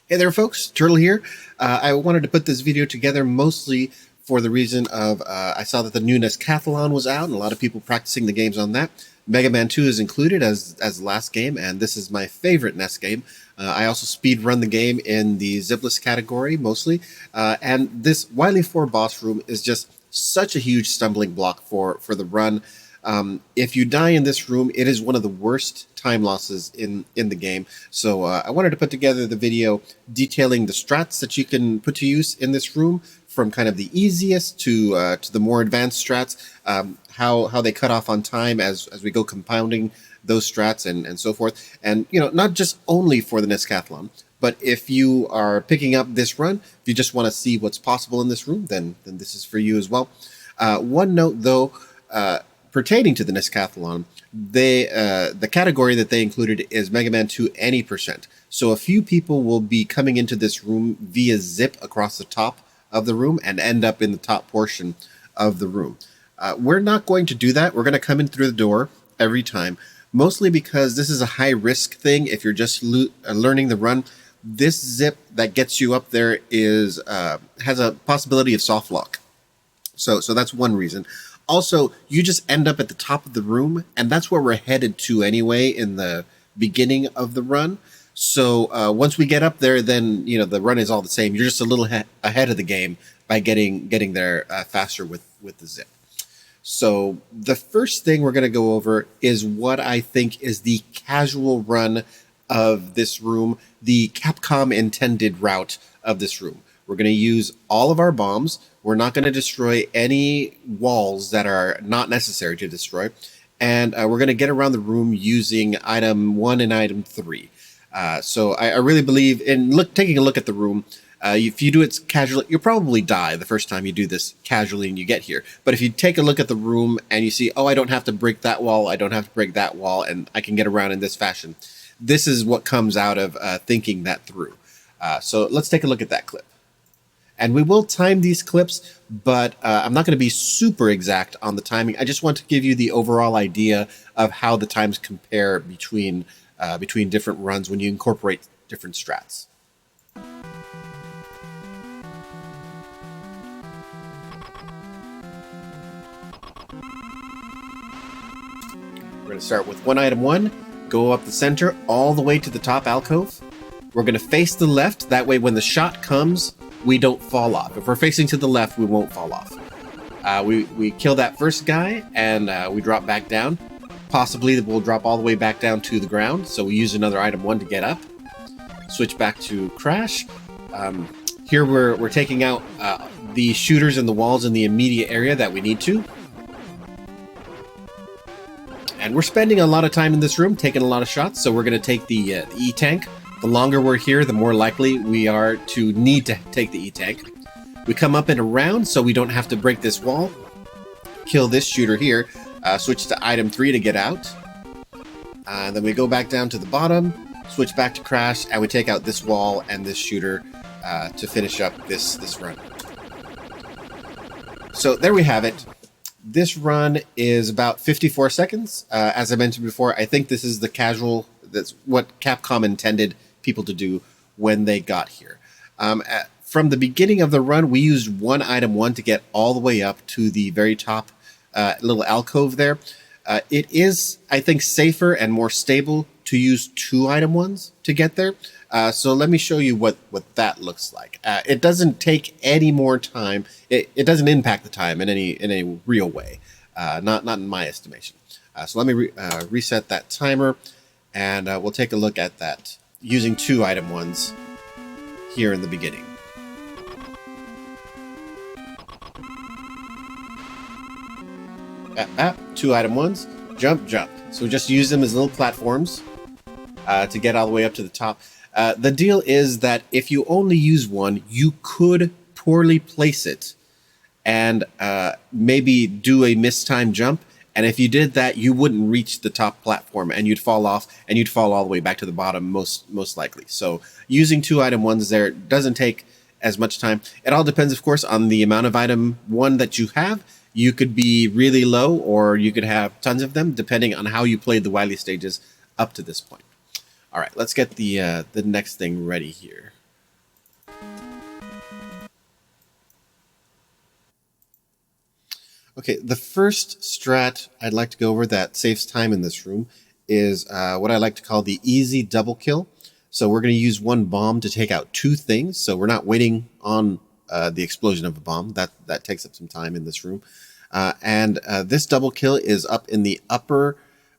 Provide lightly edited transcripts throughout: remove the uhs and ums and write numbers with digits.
Hey there folks, Turtle here. I wanted to put this video together mostly for the reason of I saw that the new Nescathlon was out and a lot of people practicing the games on that. Mega Man 2 is included as the last game, and this is my favorite NES game. I also speed run the game in the zipless category mostly, and this Wily 4 boss room is just such a huge stumbling block for the run. If you die in this room, it is one of the worst time losses in the game. So I wanted to put together the video detailing the strats that you can put to use in this room, from kind of the easiest to the more advanced strats, how they cut off on time as we go compounding those strats and so forth. And, you know, not just only for the Nescathlon, but if you are picking up this run, if you just want to see what's possible in this room, then this is for you as well. One note, though, pertaining to the Nescathlon, the category that they included is Mega Man 2 any percent. So a few people will be coming into this room via zip across the top of the room and end up in the top portion of the room. We're not going to do that. We're going to come in through the door every time, mostly because this is a high risk thing. If you're just learning the run, this zip that gets you up there is has a possibility of soft lock. So that's one reason. Also, you just end up at the top of the room, and that's where we're headed to anyway in the beginning of the run. So once we get up there, then you know the run is all the same. You're just a little ahead of the game by getting there faster with the zip. So the first thing we're going to go over is what I think is the casual run of this room, the Capcom intended route of this room. We're going to use all of our bombs. We're not going to destroy any walls that are not necessary to destroy. And we're going to get around the room using item 1 and item 3. So I really believe in taking a look at the room. If you do it casually, you'll probably die the first time you do this casually and you get here. But if you take a look at the room and you see, oh, I don't have to break that wall, I don't have to break that wall, and I can get around in this fashion. This is what comes out of thinking that through. So let's take a look at that clip. And we will time these clips, but I'm not going to be super exact on the timing. I just want to give you the overall idea of how the times compare between different runs when you incorporate different strats. We're going to start with item 1, go up the center all the way to the top alcove. We're going to face the left, that way when the shot comes, we don't fall off. If we're facing to the left, we won't fall off. We kill that first guy, and we drop back down. Possibly we'll drop all the way back down to the ground, so we use another item 1 to get up. Switch back to crash. Here we're taking out the shooters and the walls in the immediate area that we need to. And we're spending a lot of time in this room, taking a lot of shots, so we're going to take the E-Tank. The longer we're here, the more likely we are to need to take the E-Tank. We come up and around so we don't have to break this wall. Kill this shooter here. Switch to item 3 to get out. Then we go back down to the bottom, switch back to crash, and we take out this wall and this shooter to finish up this run. So there we have it. This run is about 54 seconds. As I mentioned before, I think this is the casual, that's what Capcom intended people to do when they got here. From the beginning of the run, we used item 1 to get all the way up to the very top little alcove there. It is, I think, safer and more stable to use 2 item 1s to get there. So let me show you what that looks like. It doesn't take any more time. It doesn't impact the time in any real way, not in my estimation. So let me reset that timer, and we'll take a look at that using 2 item 1s here in the beginning. Two item 1s, jump, jump. So we just use them as little platforms to get all the way up to the top. The deal is that if you only use 1, you could poorly place it and maybe do a mistimed jump. And if you did that, you wouldn't reach the top platform and you'd fall off and you'd fall all the way back to the bottom most likely. So using 2 item 1s there doesn't take as much time. It all depends, of course, on the amount of item 1 that you have. You could be really low or you could have tons of them depending on how you played the Wily stages up to this point. All right, let's get the next thing ready here. Okay, the first strat I'd like to go over that saves time in this room is what I like to call the easy double kill. So we're going to use one bomb to take out two things. So we're not waiting on the explosion of a bomb. That takes up some time in this room. And this double kill is up in the upper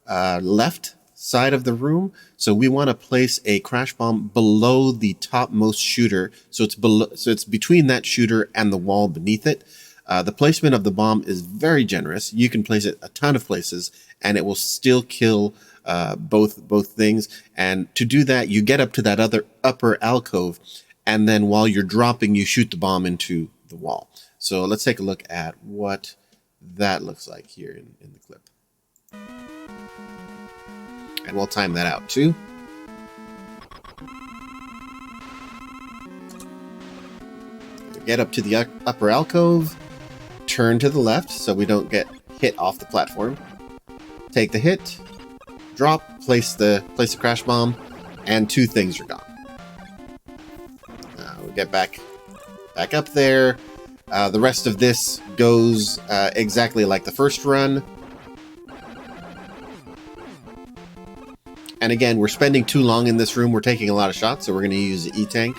left side of the room. So we want to place a crash bomb below the topmost shooter. So it's between that shooter and the wall beneath it. The placement of the bomb is very generous. You can place it a ton of places and it will still kill both things. And to do that, you get up to that other upper alcove, and then while you're dropping, you shoot the bomb into the wall. So let's take a look at what that looks like here in the clip. And we'll time that out too. Get up to the upper alcove, turn to the left so we don't get hit off the platform. Take the hit, drop, place the crash bomb, and two things are gone. We get back up there. The rest of this goes exactly like the first run. And again, we're spending too long in this room. We're taking a lot of shots, so we're going to use the E-tank.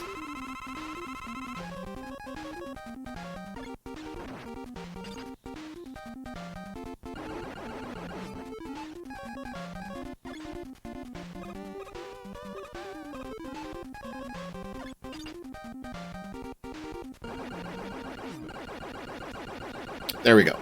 There we go.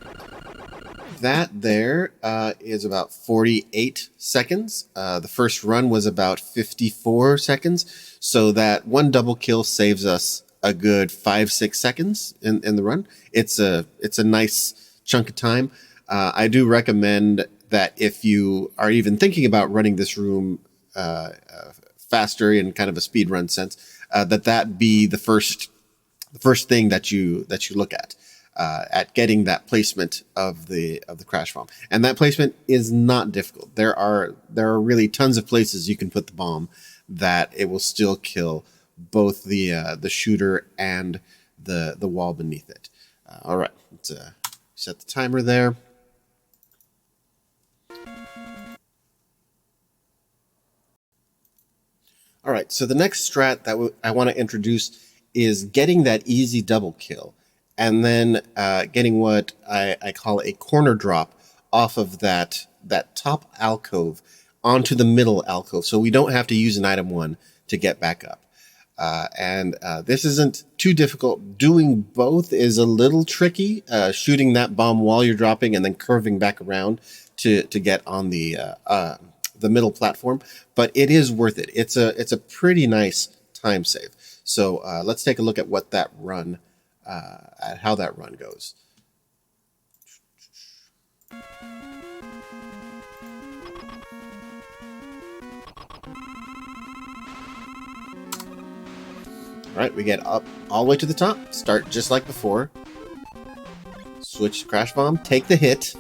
That there is about 48 seconds. The first run was about 54 seconds. So that one double kill saves us a good 5-6 seconds in the run. It's a nice chunk of time. I do recommend that if you are even thinking about running this room faster in kind of a speed run sense, that be the first thing that you look at getting that placement of the crash bomb. And that placement is not difficult. There are really tons of places you can put the bomb that it will still kill both the shooter and the wall beneath it. All right, let's set the timer there. All right, so the next strat that I want to introduce is getting that easy double kill, and then getting what I call a corner drop off of that top alcove onto the middle alcove, so we don't have to use an item 1 to get back up. This isn't too difficult. Doing both is a little tricky, shooting that bomb while you're dropping and then curving back around to get on the middle platform, but it is worth it. It's a pretty nice time save. So let's take a look at what that run, at how that run goes. All right, we get up all the way to the top. Start just like before. Switch to crash bomb. Take the hit.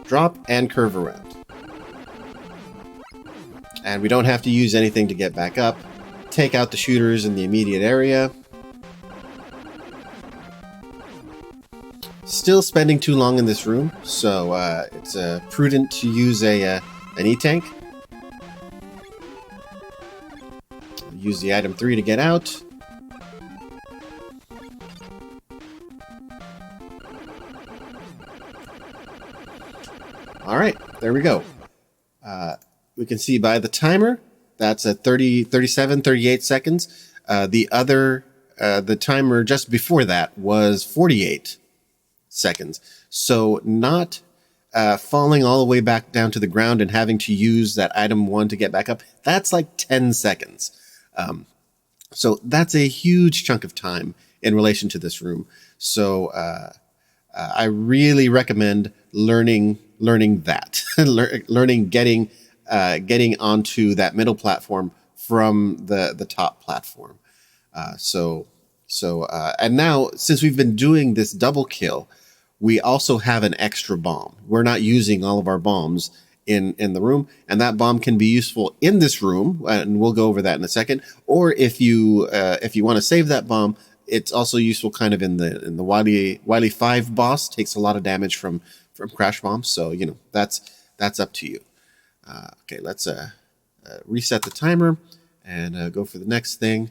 Drop and curve around. And we don't have to use anything to get back up. Take out the shooters in the immediate area. Still spending too long in this room, so it's prudent to use an E-tank. Use the item 3 to get out. All right, there we go. We can see by the timer, that's at 37, 38 seconds. The timer just before that was 48 seconds. So not falling all the way back down to the ground and having to use that item 1 to get back up. That's like 10 seconds. So that's a huge chunk of time in relation to this room. So I really recommend learning that, learning getting onto that middle platform from the top platform. And now, since we've been doing this double kill, we also have an extra bomb. We're not using all of our bombs in the room, and that bomb can be useful in this room, and we'll go over that in a second. Or if you want to save that bomb, it's also useful kind of in the Wily 5 boss. Takes a lot of damage from crash bombs, so you know that's up to you. Okay, let's reset the timer and go for the next thing.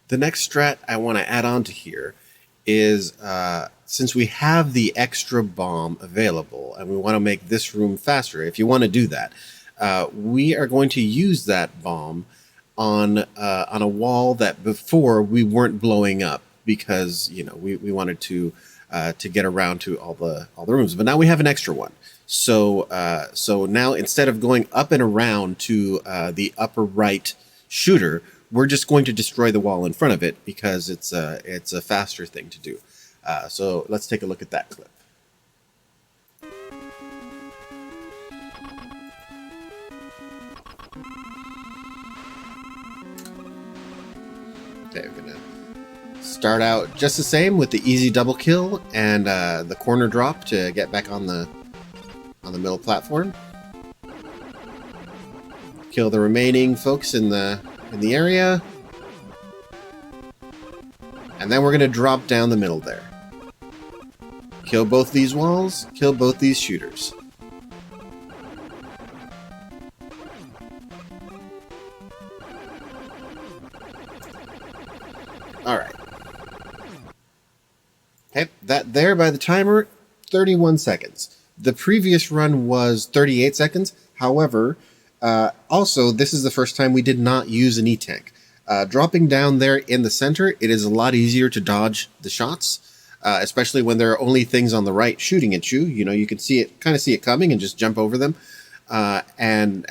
The next strat I want to add on to here is since we have the extra bomb available and we want to make this room faster, if you want to do that, we are going to use that bomb on a wall that before we weren't blowing up because you know we wanted to get around to all the rooms, but now we have an extra one. So so now instead of going up and around to the upper right shooter, we're just going to destroy the wall in front of it because it's a faster thing to do. So let's take a look at that clip. Okay, we're gonna start out just the same with the easy double kill and the corner drop to get back on the middle platform. Kill the remaining folks in the area, and then we're going to drop down the middle there. Kill both these walls, kill both these shooters. Alright. Okay, that there by the timer, 31 seconds. The previous run was 38 seconds. However, also, this is the first time we did not use an E-tank. Dropping down there in the center, it is a lot easier to dodge the shots, especially when there are only things on the right shooting at you. You know, you can see it, kind of see it coming, and just jump over them. And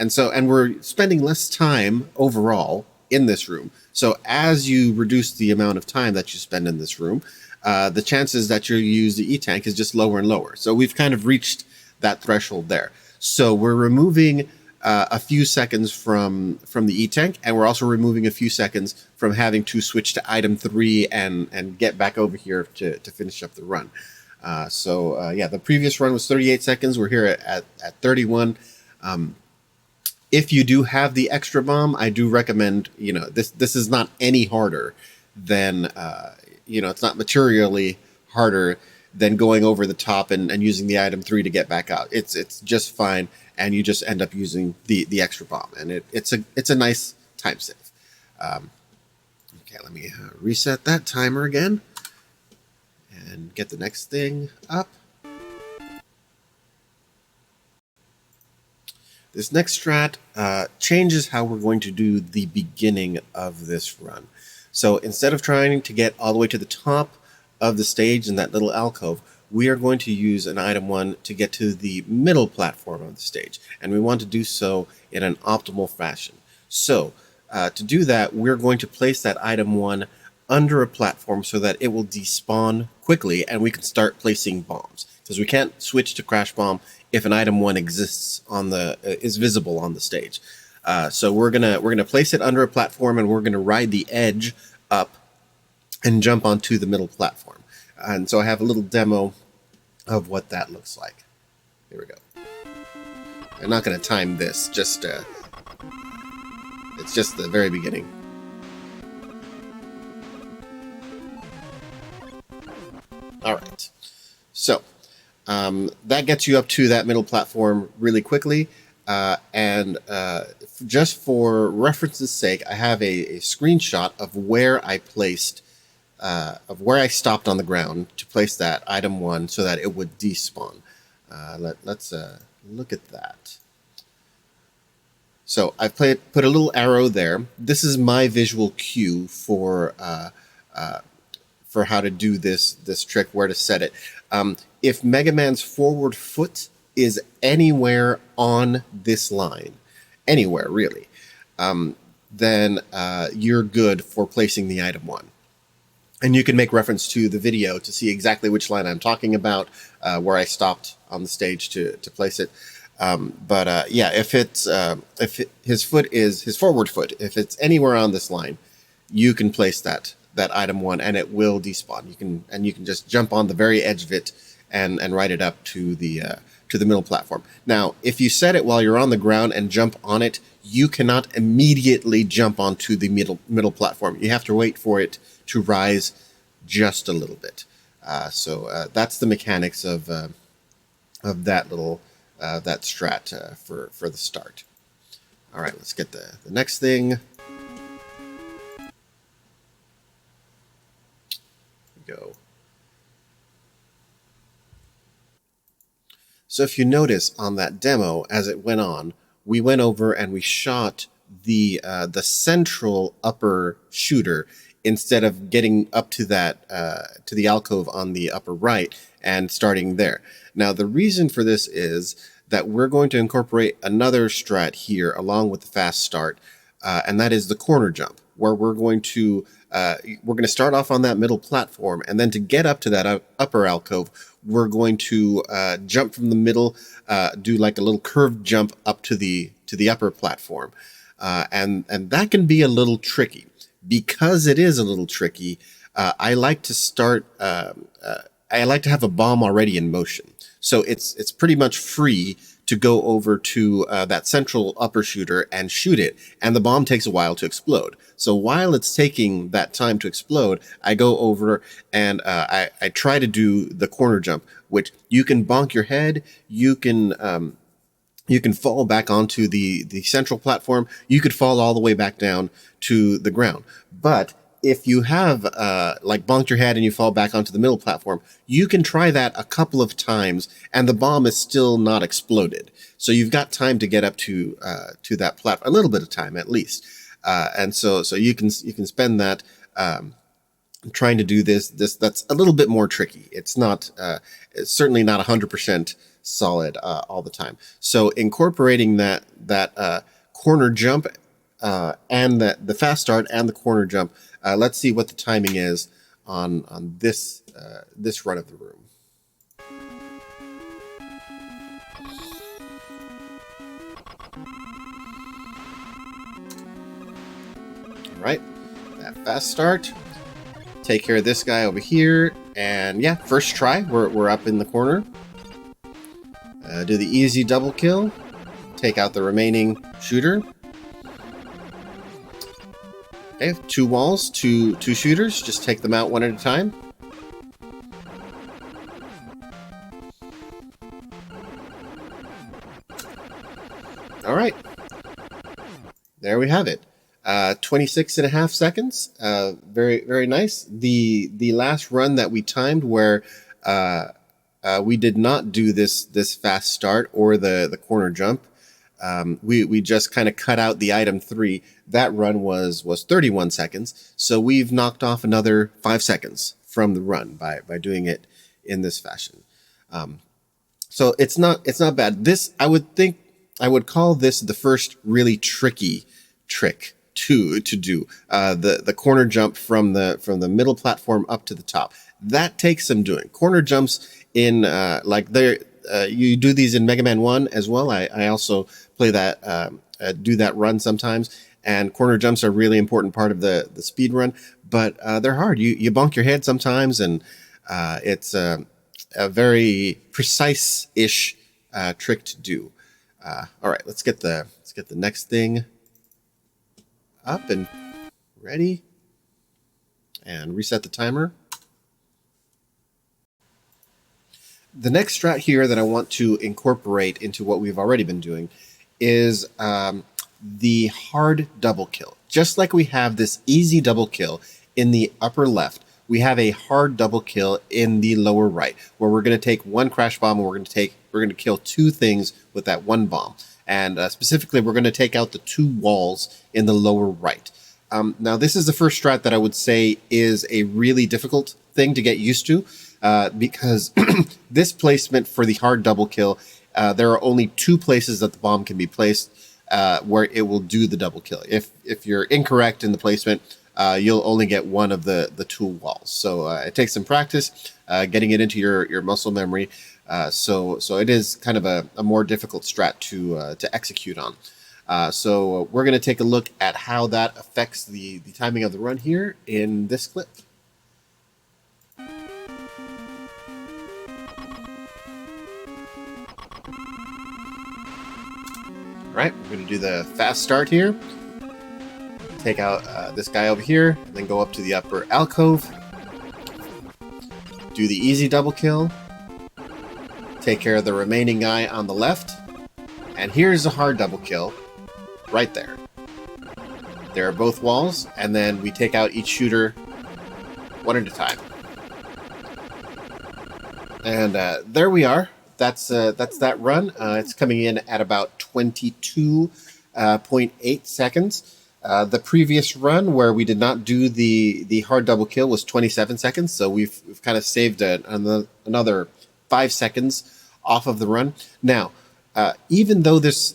we're spending less time overall in this room. So as you reduce the amount of time that you spend in this room, the chances that you use the E-tank is just lower and lower. So we've kind of reached that threshold there. So we're removing a few seconds from the E-tank, and we're also removing a few seconds from having to switch to item 3 and get back over here to finish up the run. Yeah, the previous run was 38 seconds. We're here at 31. If you do have the extra bomb, I do recommend, you know, this is not any harder than, you know, it's not materially harder than going over the top and using the item 3 to get back out. It's just fine, and you just end up using the extra bomb, and it's a nice time save. Okay, let me reset that timer again and get the next thing up. This next strat changes how we're going to do the beginning of this run. So instead of trying to get all the way to the top of the stage in that little alcove, we are going to use an item 1 to get to the middle platform of the stage, and we want to do so in an optimal fashion. So to do that, we're going to place that item 1 under a platform so that it will despawn quickly and we can start placing bombs, because we can't switch to crash bomb if an item 1 exists on the is visible on the stage. So we're gonna place it under a platform, and we're gonna ride the edge up and jump onto the middle platform. And so I have a little demo of what that looks like. Here we go. I'm not going to time this, just it's just the very beginning. All right. So that gets you up to that middle platform really quickly. Just for reference's sake, I have a screenshot of where I placed, of where I stopped on the ground to place that item 1 so that it would despawn. Let's look at that. So I've put a little arrow there. This is my visual cue for how to do this trick, where to set it. If Mega Man's forward foot is anywhere on this line, anywhere really, then you're good for placing the item 1. And you can make reference to the video to see exactly which line I'm talking about, where I stopped on the stage to place it. Yeah, if his foot is his forward foot, if it's anywhere on this line, you can place that item 1, and it will despawn. You can just jump on the very edge of it and ride it up to the to the middle platform. Now, if you set it while you're on the ground and jump on it, you cannot immediately jump onto the middle platform. You have to wait for it to rise just a little bit. So that's the mechanics of that little that strat for the start. All right, let's get the next thing. Go. So if you notice on that demo, as it went on, we went over and we shot the central upper shooter instead of getting up to that to the alcove on the upper right and starting there. Now the reason for this is that we're going to incorporate another strat here along with the fast start, and that is the corner jump, where we're going to start off on that middle platform, and then to get up to that upper alcove, we're going to jump from the middle, do like a little curved jump up to the upper platform, and that can be a little tricky. Because it is a little tricky, I like to start. I like to have a bomb already in motion, so it's pretty much free to go over to that central upper shooter and shoot it, and the bomb takes a while to explode. So while it's taking that time to explode, I go over and I try to do the corner jump, which you can bonk your head, you can fall back onto the central platform, you could fall all the way back down to the ground. But if you have like bonked your head and you fall back onto the middle platform, you can try that a couple of times and the bomb is still not exploded. So you've got time to get up to that platform, a little bit of time at least. And so you can spend that trying to do this that's a little bit more tricky. It's not it's certainly not 100% solid all the time. So incorporating that corner jump and the fast start and the corner jump. Let's see what the timing is on this run of the room. All right, that fast start. Take care of this guy over here, and yeah, first try. We're up in the corner. Do the easy double kill. Take out the remaining shooter. Okay, 2 walls, two shooters. Just take them out one at a time. All right. There we have it. 26.5 seconds. Very, very nice. The last run that we timed where we did not do this fast start or the corner jump. We just kind of cut out the item 3. That run was 31 seconds. So we've knocked off another 5 seconds from the run by doing it in this fashion. So it's not bad. This, I would call this the first really tricky trick to do. The corner jump from the middle platform up to the top. That takes some doing. Corner jumps in you do these in Mega Man 1 as well. I also play that, do that run sometimes, and corner jumps are a really important part of the speed run, but they're hard. You bonk your head sometimes, and it's a very precise-ish trick to do. All right, let's get the next thing up and ready, and reset the timer. The next strat here that I want to incorporate into what we've already been doing is the hard double kill. Just like we have this easy double kill in the upper left, we have a hard double kill in the lower right, where we're going to take one crash bomb and we're going to kill 2 things with that one bomb. And specifically, we're going to take out the 2 walls in the lower right. Now, this is the first strat that I would say is a really difficult thing to get used to. Because this placement for the hard double kill, there are only 2 places that the bomb can be placed where it will do the double kill. If you're incorrect in the placement, you'll only get one of the 2 walls. So it takes some practice getting it into your muscle memory. So it is kind of a more difficult strat to execute on. So we're going to take a look at how that affects the timing of the run here in this clip. Right, we're going to do the fast start here. Take out this guy over here, and then go up to the upper alcove. Do the easy double kill. Take care of the remaining guy on the left. And here's a hard double kill. Right there. There are both walls, and then we take out each shooter one at a time. And there we are. That's that run. It's coming in at about 22.8 seconds. The previous run, where we did not do the hard double kill, was 27 seconds. So we've kind of saved another 5 seconds off of the run. Now, even though this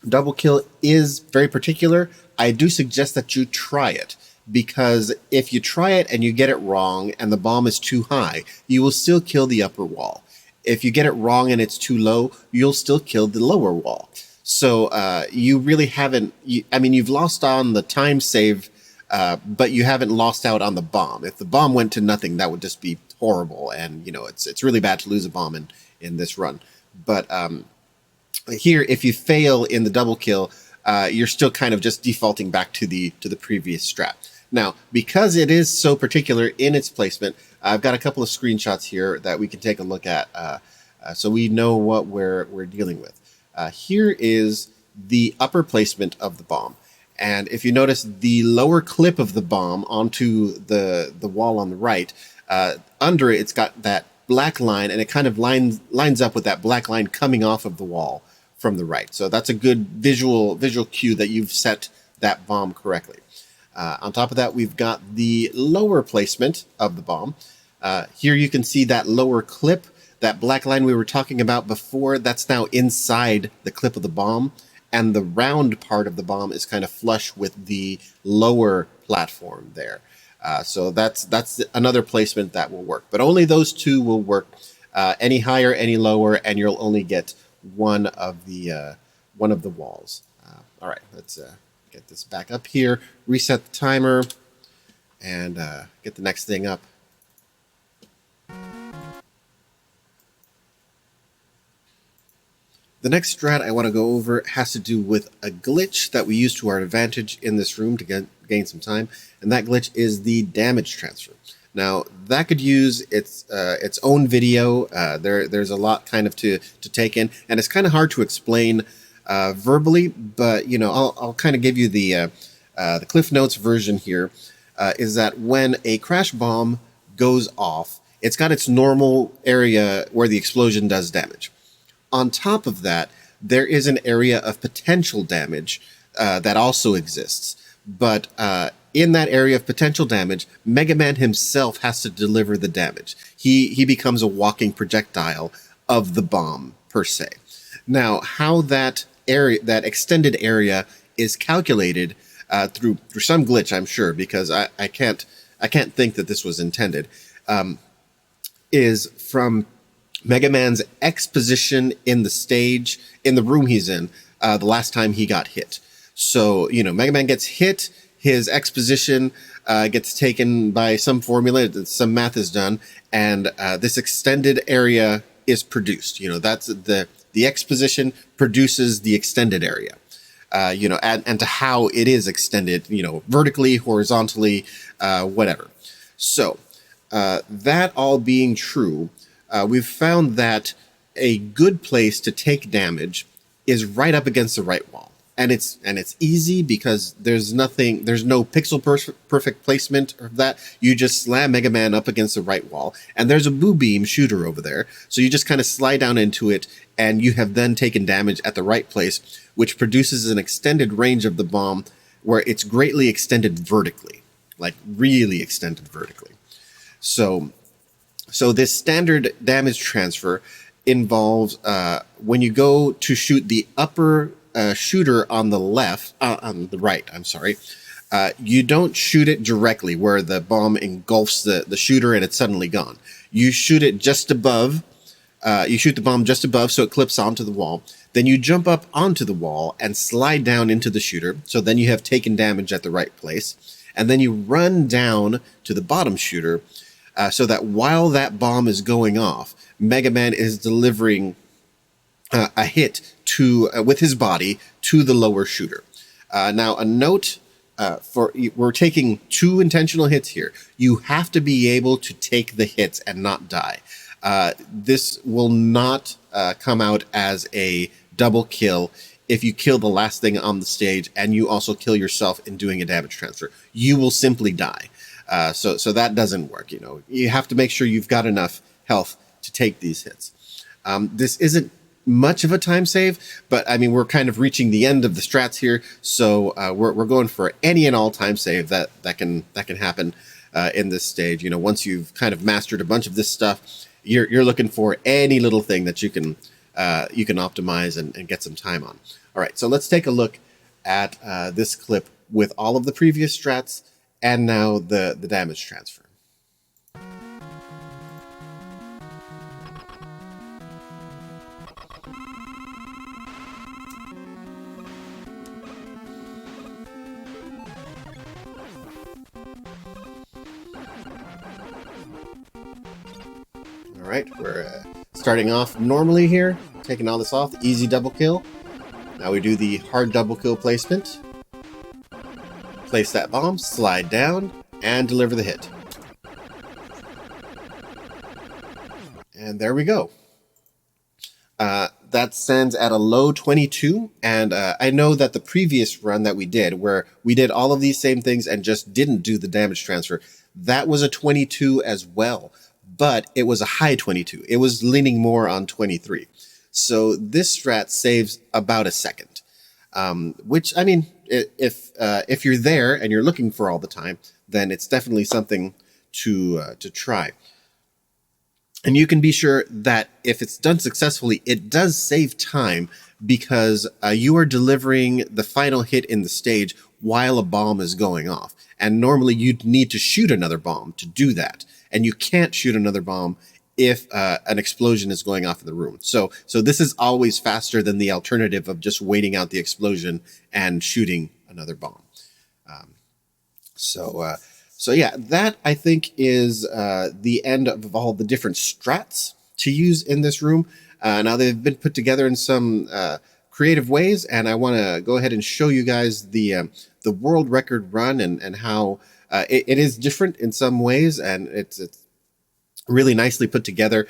double kill is very particular, I do suggest that you try it, because if you try it and you get it wrong and the bomb is too high, you will still kill the upper wall. If you get it wrong and it's too low, you'll still kill the lower wall. So you really haven't, you've lost on the time save, but you haven't lost out on the bomb. If the bomb went to nothing, that would just be horrible. And, it's really bad to lose a bomb in this run. But here, if you fail in the double kill, you're still kind of just defaulting back to the previous strat. Now, because it is so particular in its placement, I've got a couple of screenshots here that we can take a look at, so we know what we're dealing with. Here is the upper placement of the bomb, and if you notice the lower clip of the bomb onto the wall on the right, under it, it's got that black line, and it kind of lines up with that black line coming off of the wall from the right. So that's a good visual cue that you've set that bomb correctly. On top of that, we've got the lower placement of the bomb. Here you can see that lower clip, that black line we were talking about before, that's now inside the clip of the bomb, and the round part of the bomb is kind of flush with the lower platform there. So that's another placement that will work, but only those two will work. Any higher, any lower, and you'll only get one of the walls. All right, let's get this back up here, reset the timer, and get the next thing up. The next strat I want to go over has to do with a glitch that we use to our advantage in this room to gain some time, and that glitch is the damage transfer. Now, that could use its own video. There's a lot kind of to take in, and it's kind of hard to explain verbally, but I'll kind of give you the Cliff Notes version here. Is that when a crash bomb goes off, it's got its normal area where the explosion does damage. On top of that, there is an area of potential damage that also exists. But in that area of potential damage, Mega Man himself has to deliver the damage. He becomes a walking projectile of the bomb, per se. Now, how that extended area is calculated through some glitch, I'm sure, because I can't think that this was intended, is from Mega Man's X position in the stage, in the room he's in, the last time he got hit. So, Mega Man gets hit, his X position gets taken by some formula, some math is done, and this extended area is produced. That's the X position produces the extended area. And to how it is extended, vertically, horizontally, whatever. So, that all being true, we've found that a good place to take damage is right up against the right wall. And it's easy because there's no pixel perfect placement of that. You just slam Mega Man up against the right wall, and there's a boo beam shooter over there. So you just kind of slide down into it, and you have then taken damage at the right place, which produces an extended range of the bomb where it's greatly extended vertically, like really extended vertically. So this standard damage transfer involves when you go to shoot the upper shooter on the right, you don't shoot it directly where the bomb engulfs the shooter and it's suddenly gone. You shoot it just above, you shoot the bomb just above so it clips onto the wall. Then you jump up onto the wall and slide down into the shooter, so then you have taken damage at the right place. And then you run down to the bottom shooter, so that while that bomb is going off, Mega Man is delivering a hit to with his body to the lower shooter. Now, a note we're taking 2 intentional hits here. You have to be able to take the hits and not die. This will not come out as a double kill if you kill the last thing on the stage and you also kill yourself in doing a damage transfer. You will simply die. So that doesn't work. You know, you have to make sure you've got enough health to take these hits. This isn't much of a time save, but I mean, we're kind of reaching the end of the strats here, so we're going for any and all time save that can happen in this stage. You know, once you've kind of mastered a bunch of this stuff, you're looking for any little thing that you can optimize and get some time on. All right, so let's take a look at this clip with all of the previous strats and now the damage transfer. All right, we're starting off normally here, taking all this off, easy double kill. Now we do the hard double kill placement. Place that bomb, slide down, and deliver the hit. And there we go. That stands at a low 22, and I know that the previous run that we did, where we did all of these same things and just didn't do the damage transfer, that was a 22 as well, but it was a high 22. It was leaning more on 23. So this strat saves about a second, which, I mean, if you're there and you're looking for all the time, then it's definitely something to try. And you can be sure that if it's done successfully, it does save time because you are delivering the final hit in the stage while a bomb is going off. And normally you'd need to shoot another bomb to do that. And you can't shoot another bomb if an explosion is going off in the room. So this is always faster than the alternative of just waiting out the explosion and shooting another bomb. So yeah, that I think is the end of all the different strats to use in this room. Now they've been put together in some creative ways, and I want to go ahead and show you guys the world record run and how it is different in some ways, and it's really nicely put together.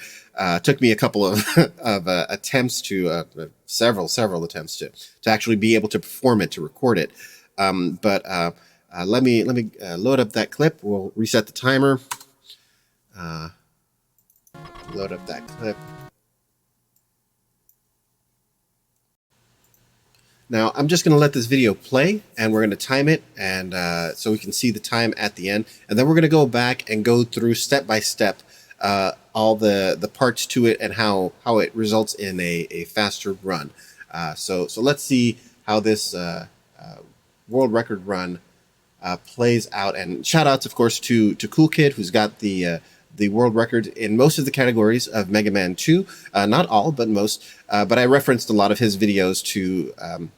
Took me a couple of attempts to several attempts to actually be able to perform it, to record it. Let me load up that clip. We'll reset the timer. Load up that clip. Now, I'm just going to let this video play, and we're going to time it, and so we can see the time at the end. And then we're going to go back and go through step by step all the parts to it and how it results in a faster run. So let's see how this world record run plays out. And shout outs, of course, to Cool Kid, who's got the world record in most of the categories of Mega Man 2. Not all, but most. But I referenced a lot of his videos to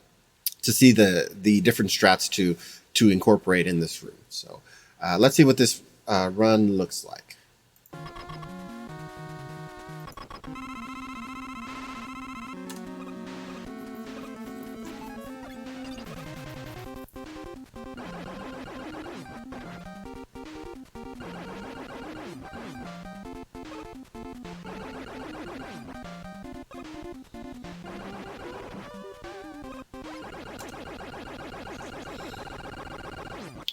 see the different strats to incorporate in this room. So let's see what this run looks like.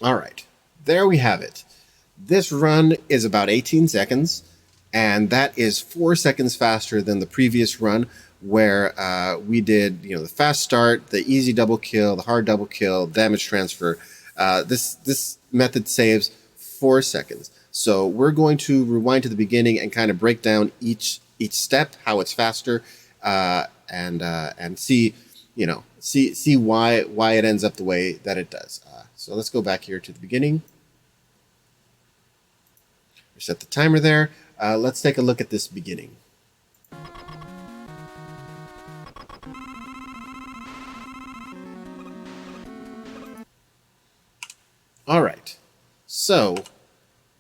All right, there we have it. This run is about 18 seconds, and that is 4 seconds faster than the previous run where we did, the fast start, the easy double kill, the hard double kill, damage transfer. This method saves 4 seconds. So we're going to rewind to the beginning and kind of break down each step, how it's faster, and see, see why it ends up the way that it does. So let's go back here to the beginning. Reset the timer there. Let's take a look at this beginning. All right. So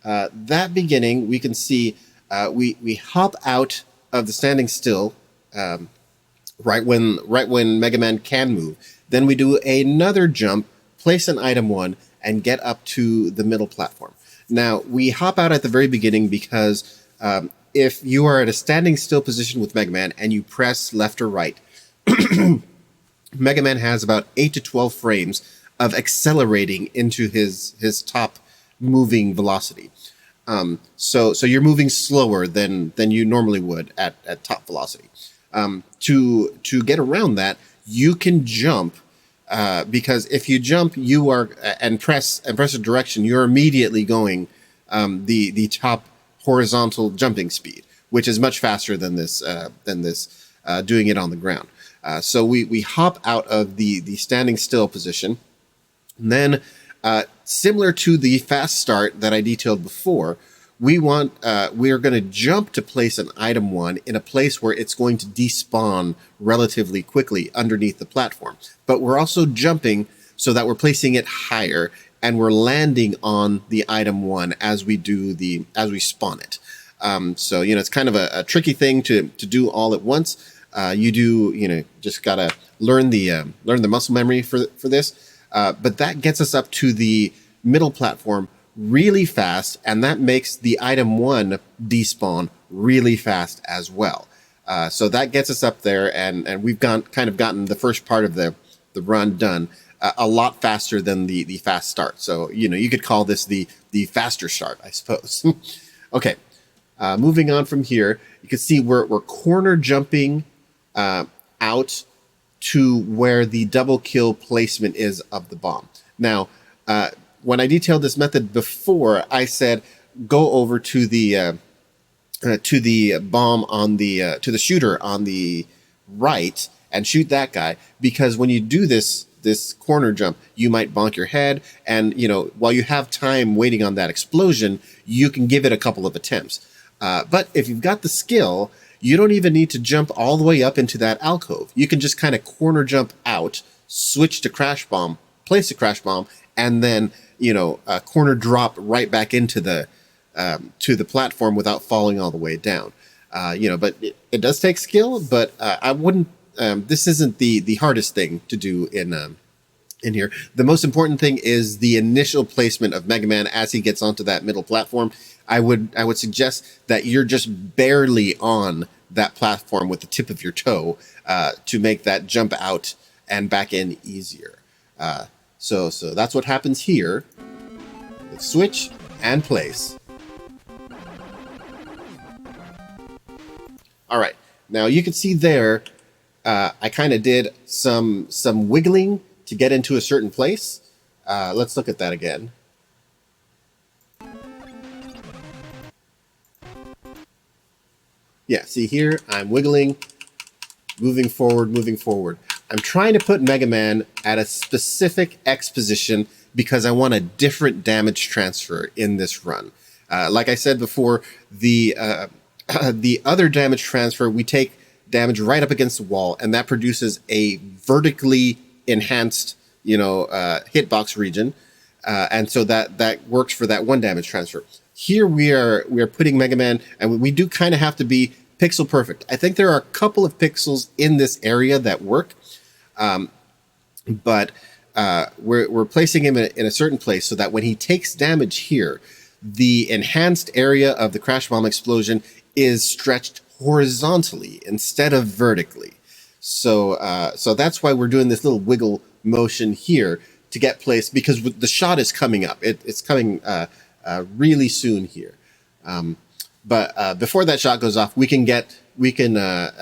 that beginning, we can see we hop out of the standing still right when Mega Man can move. Then we do another jump, place an item 1, and get up to the middle platform. Now, we hop out at the very beginning because if you are at a standing still position with Mega Man and you press left or right, Mega Man has about 8 to 12 frames of accelerating into his top moving velocity. So you're moving slower than you normally would at top velocity. To get around that, you can jump, because if you jump, you are and press a direction, you're immediately going the top horizontal jumping speed, which is much faster than this doing it on the ground. So we hop out of the standing still position, and then similar to the fast start that I detailed before, we are going to jump to place an item 1 in a place where it's going to despawn relatively quickly underneath the platform. But we're also jumping so that we're placing it higher and we're landing on the item 1 as we spawn it. So it's kind of a tricky thing to do all at once. You just gotta learn the muscle memory for this. But that gets us up to the middle platform really fast, and that makes the item 1 despawn really fast as well. So that gets us up there, and we've gotten the first part of the run done a lot faster than the fast start. So you could call this the faster start, I suppose. Okay, moving on from here, you can see we're corner jumping out to where the double kill placement is of the bomb. Now, when I detailed this method before, I said go over to the bomb to the shooter on the right and shoot that guy, because when you do this corner jump, you might bonk your head, and while you have time waiting on that explosion, you can give it a couple of attempts. But if you've got the skill, you don't even need to jump all the way up into that alcove. You can just kind of corner jump out, switch to crash bomb, place a crash bomb, and then corner drop right back into the to the platform without falling all the way down. But it does take skill. But I wouldn't. This isn't the hardest thing to do in here. The most important thing is the initial placement of Mega Man as he gets onto that middle platform. I would suggest that you're just barely on that platform with the tip of your toe to make that jump out and back in easier. So that's what happens here. Let's switch and place. All right, now you can see there, I kind of did some wiggling to get into a certain place. Let's look at that again. Yeah, see here, I'm wiggling, moving forward. I'm trying to put Mega Man at a specific X position because I want a different damage transfer in this run. Like I said before, the other damage transfer, we take damage right up against the wall, and that produces a vertically enhanced, hitbox region. And so that works for that one damage transfer. Here we are putting Mega Man, and we do kind of have to be pixel perfect. I think there are a couple of pixels in this area that work, but we're placing him in a certain place so that when he takes damage here, the enhanced area of the crash bomb explosion is stretched horizontally instead of vertically. So that's why we're doing this little wiggle motion here to get placed, because the shot is coming up. It's coming really soon here. But before that shot goes off, we can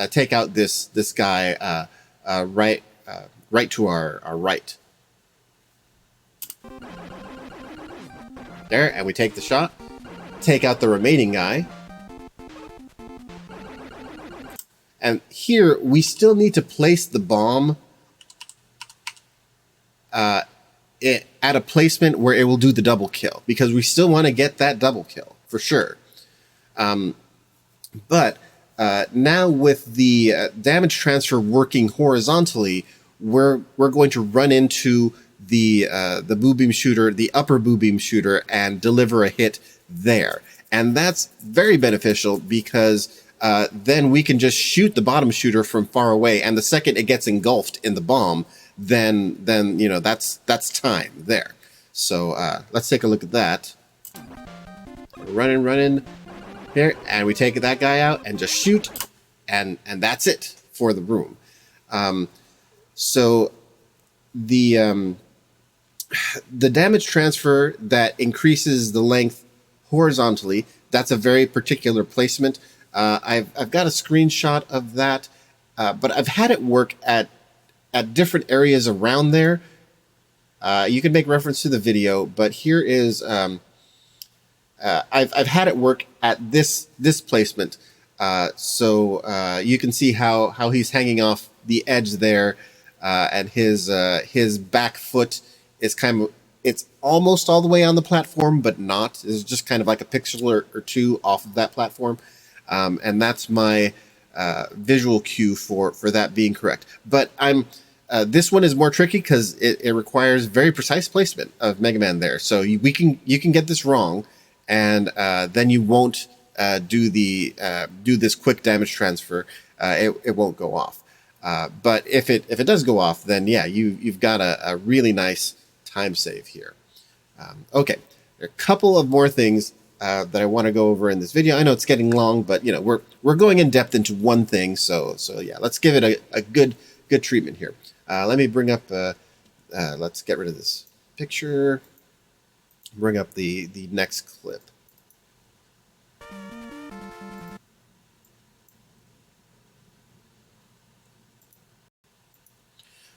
take out this guy right to our right. There, and we take the shot, take out the remaining guy. And here, we still need to place the bomb at a placement where it will do the double kill, because we still want to get that double kill, for sure. But now with the damage transfer working horizontally, we're going to run into the boo beam shooter, the upper boo beam shooter, and deliver a hit there. And that's very beneficial because then we can just shoot the bottom shooter from far away. And the second it gets engulfed in the bomb, then you know, that's time there. So let's take a look at that. Running here, and we take that guy out and just shoot, and that's it for the room. So the damage transfer that increases the length horizontally, that's a very particular placement. I've got a screenshot of that, but I've had it work at different areas around there. You can make reference to the video, but here is I've had it work at this placement, so you can see how he's hanging off the edge there, and his back foot is it's almost all the way on the platform, but not. It's just kind of like a pixel or two off of that platform, and that's my visual cue for that being correct. But this one is more tricky because it requires very precise placement of Mega Man there. So you can get this wrong, and then you won't do this quick damage transfer. It won't go off. But if it does go off, then yeah, you've got a really nice time save here. Okay, there are a couple of more things that I want to go over in this video. I know it's getting long, but you know, we're going in depth into one thing. So yeah, let's give it a good treatment here. Let me bring up. Let's get rid of this picture. Bring up the next clip.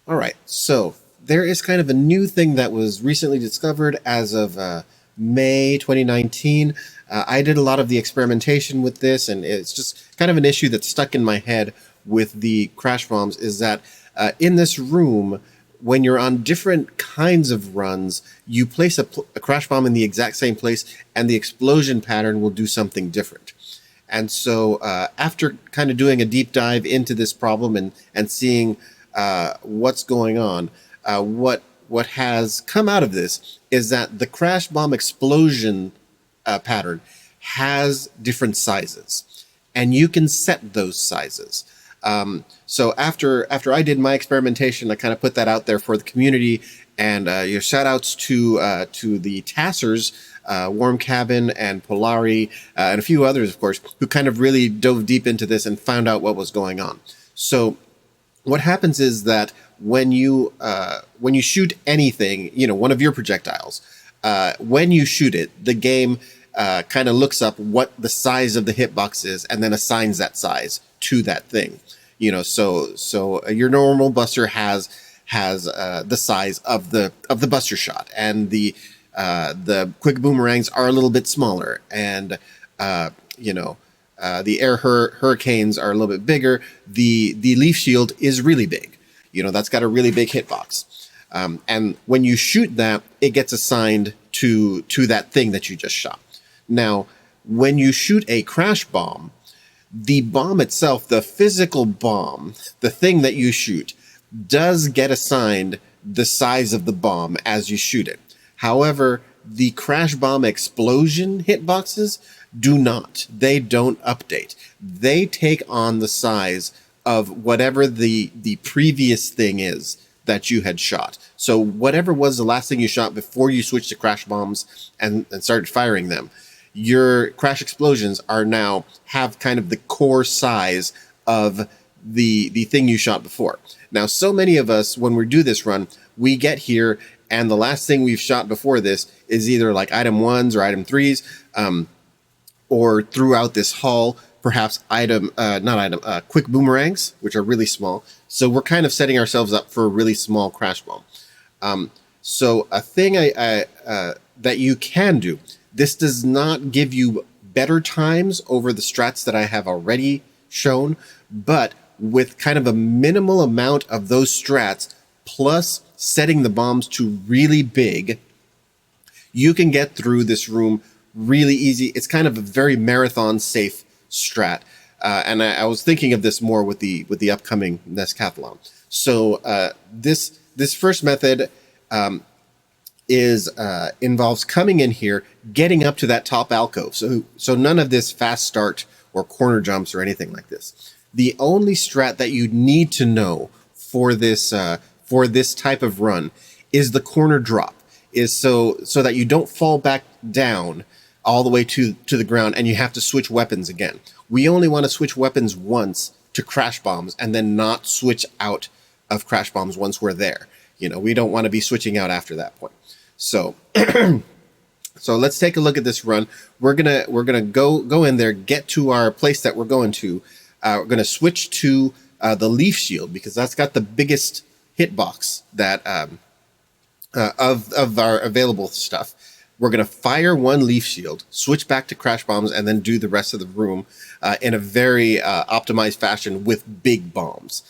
All right, so there is kind of a new thing that was recently discovered as of May 2019. I did a lot of the experimentation with this, and it's just kind of an issue that's stuck in my head with the crash bombs, is that in this room, when you're on different kinds of runs, you place a crash bomb in the exact same place, and the explosion pattern will do something different. And so after kind of doing a deep dive into this problem and seeing what's going on, what has come out of this is that the crash bomb explosion pattern has different sizes, and you can set those sizes. So after I did my experimentation, I kind of put that out there for the community, and your shout outs to the Tassers, Warm Cabin and Polari, and a few others, of course, who kind of really dove deep into this and found out what was going on. So what happens is that when you shoot anything, you know, one of your projectiles, when you shoot it, the game kind of looks up what the size of the hitbox is and then assigns that size to that thing. You know, so your normal buster has the size of the buster shot, and the quick boomerangs are a little bit smaller, and you know, the air hurricanes are a little bit bigger. The leaf shield is really big. You know, that's got a really big hitbox. And when you shoot that, it gets assigned to that thing that you just shot. Now, when you shoot a crash bomb, the bomb itself, the physical bomb, the thing that you shoot, does get assigned the size of the bomb as you shoot it. However, the crash bomb explosion hitboxes do not. They don't update. They take on the size of whatever the previous thing is that you had shot. So whatever was the last thing you shot before you switched to crash bombs and started firing them, your crash explosions are now have kind of the core size of the thing you shot before. Now, so many of us, when we do this run, we get here and the last thing we've shot before this is either like item 1s or item 3s, or throughout this hall, perhaps quick boomerangs, which are really small. So we're kind of setting ourselves up for a really small crash bomb. So a thing that you can do, this does not give you better times over the strats that I have already shown, but with kind of a minimal amount of those strats, plus setting the bombs to really big, you can get through this room really easy. It's kind of a very marathon safe strat. And I was thinking of this more with the upcoming Nescathlon. So this first method involves coming in here, getting up to that top alcove. So none of this fast start or corner jumps or anything like this. The only strat that you need to know for this type of run is the corner drop, is so that you don't fall back down all the way to the ground and you have to switch weapons again. We only want to switch weapons once to crash bombs and then not switch out of crash bombs once we're there. You know, we don't want to be switching out after that point. So so let's take a look at this run. We're gonna go in there, get to our place that we're going to. We're gonna switch to the leaf shield because that's got the biggest hitbox that of our available stuff. We're gonna fire one leaf shield, switch back to crash bombs, and then do the rest of the room in a very optimized fashion with big bombs.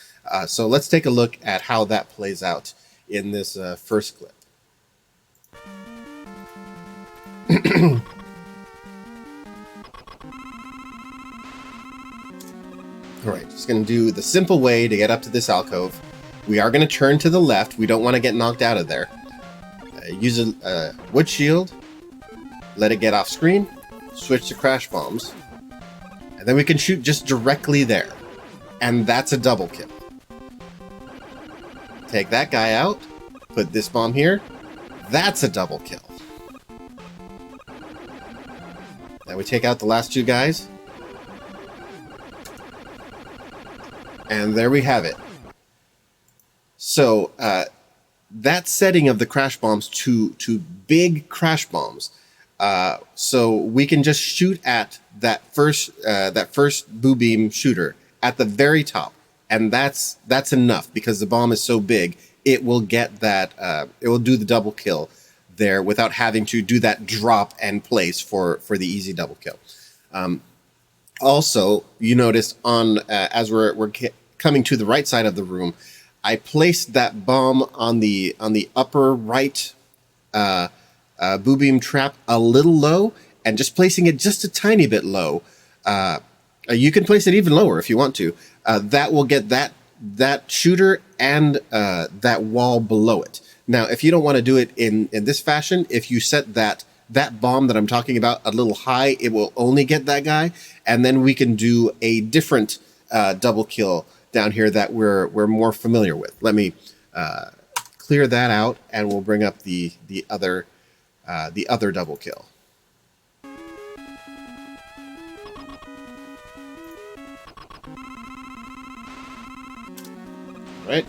So let's take a look at how that plays out in this first clip. All right, just going to do the simple way to get up to this alcove. We are going to turn to the left. We don't want to get knocked out of there. Use a wood shield. Let it get off screen. Switch to crash bombs. And then we can shoot just directly there. And that's a double kill. Take that guy out. Put this bomb here. That's a double kill. Now we take out the last two guys. And there we have it. So that setting of the crash bombs to big crash bombs, so we can just shoot at that first boo beam shooter at the very top, and that's enough because the bomb is so big. It will get that. It will do the double kill there without having to do that drop and place for the easy double kill. Also, you noticed on as we're coming to the right side of the room, I placed that bomb on the upper right boo beam trap a little low, and just placing it just a tiny bit low. You can place it even lower if you want to. That will get that shooter and that wall below it. Now, if you don't want to do it in this fashion, if you set that bomb that I'm talking about a little high, it will only get that guy, and then we can do a different double kill down here that we're more familiar with. Let me clear that out, and we'll bring up the other double kill. All right,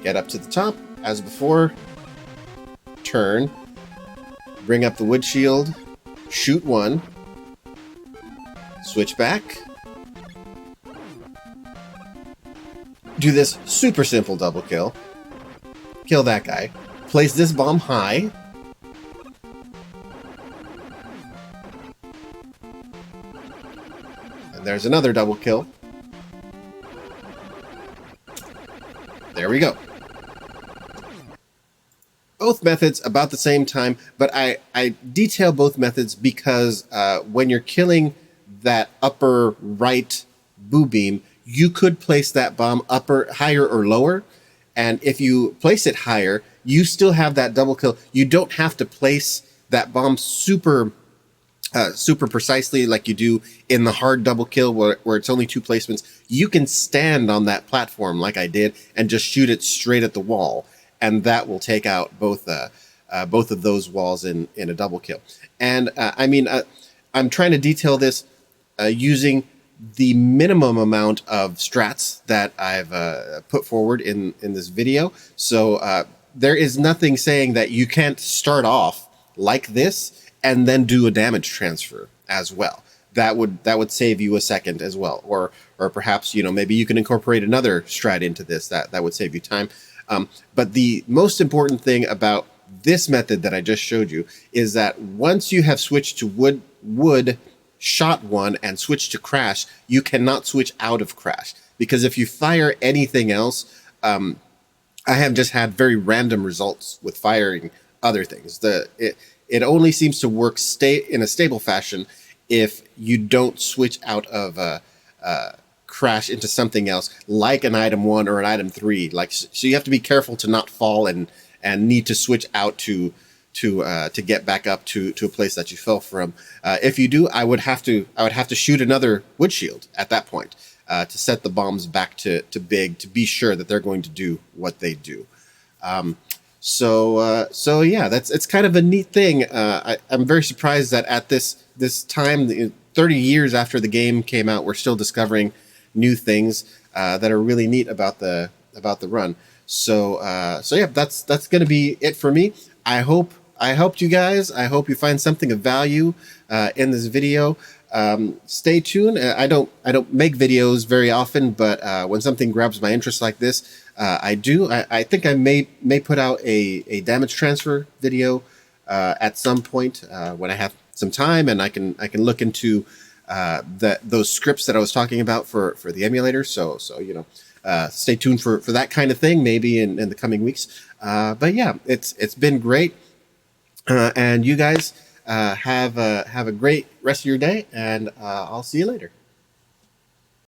get up to the top as before. Turn, bring up the wood shield, shoot one, switch back. Do this super simple double kill. Kill that guy. Place this bomb high. And there's another double kill. There we go. Both methods about the same time, but I detail both methods because when you're killing that upper right boo beam, you could place that bomb higher or lower, and if you place it higher, you still have that double kill. You don't have to place that bomb super precisely like you do in the hard double kill where it's only two placements. You can stand on that platform like I did and just shoot it straight at the wall, and that will take out both of those walls in a double kill. And I'm trying to detail this using the minimum amount of strats that I've put forward in this video. So there is nothing saying that you can't start off like this and then do a damage transfer as well. That would save you a second as well, or perhaps maybe you can incorporate another strat into this that would save you time. But the most important thing about this method that I just showed you is that once you have switched to wood shot one and switch to crash, you cannot switch out of crash, because if you fire anything else, I have just had very random results with firing other things. It only seems to work in a stable fashion if you don't switch out of crash into something else, like an item 1 or an item 3. So you have to be careful to not fall and need to switch out to to get back up to a place that you fell from. If you do, I would have to shoot another wood shield at that point to set the bombs back to big, to be sure that they're going to do what they do. So yeah, it's kind of a neat thing. I'm very surprised that at this time, 30 years after the game came out, we're still discovering new things that are really neat about the run. So yeah, that's going to be it for me. I helped you guys. I hope you find something of value in this video. Stay tuned. I don't make videos very often, but when something grabs my interest like this, I do. I think I may put out a damage transfer video at some point when I have some time, and I can look into those scripts that I was talking about for the emulator. So you know, stay tuned for that kind of thing, maybe in the coming weeks. But yeah, it's been great, and you guys have a great rest of your day, and I'll see you later.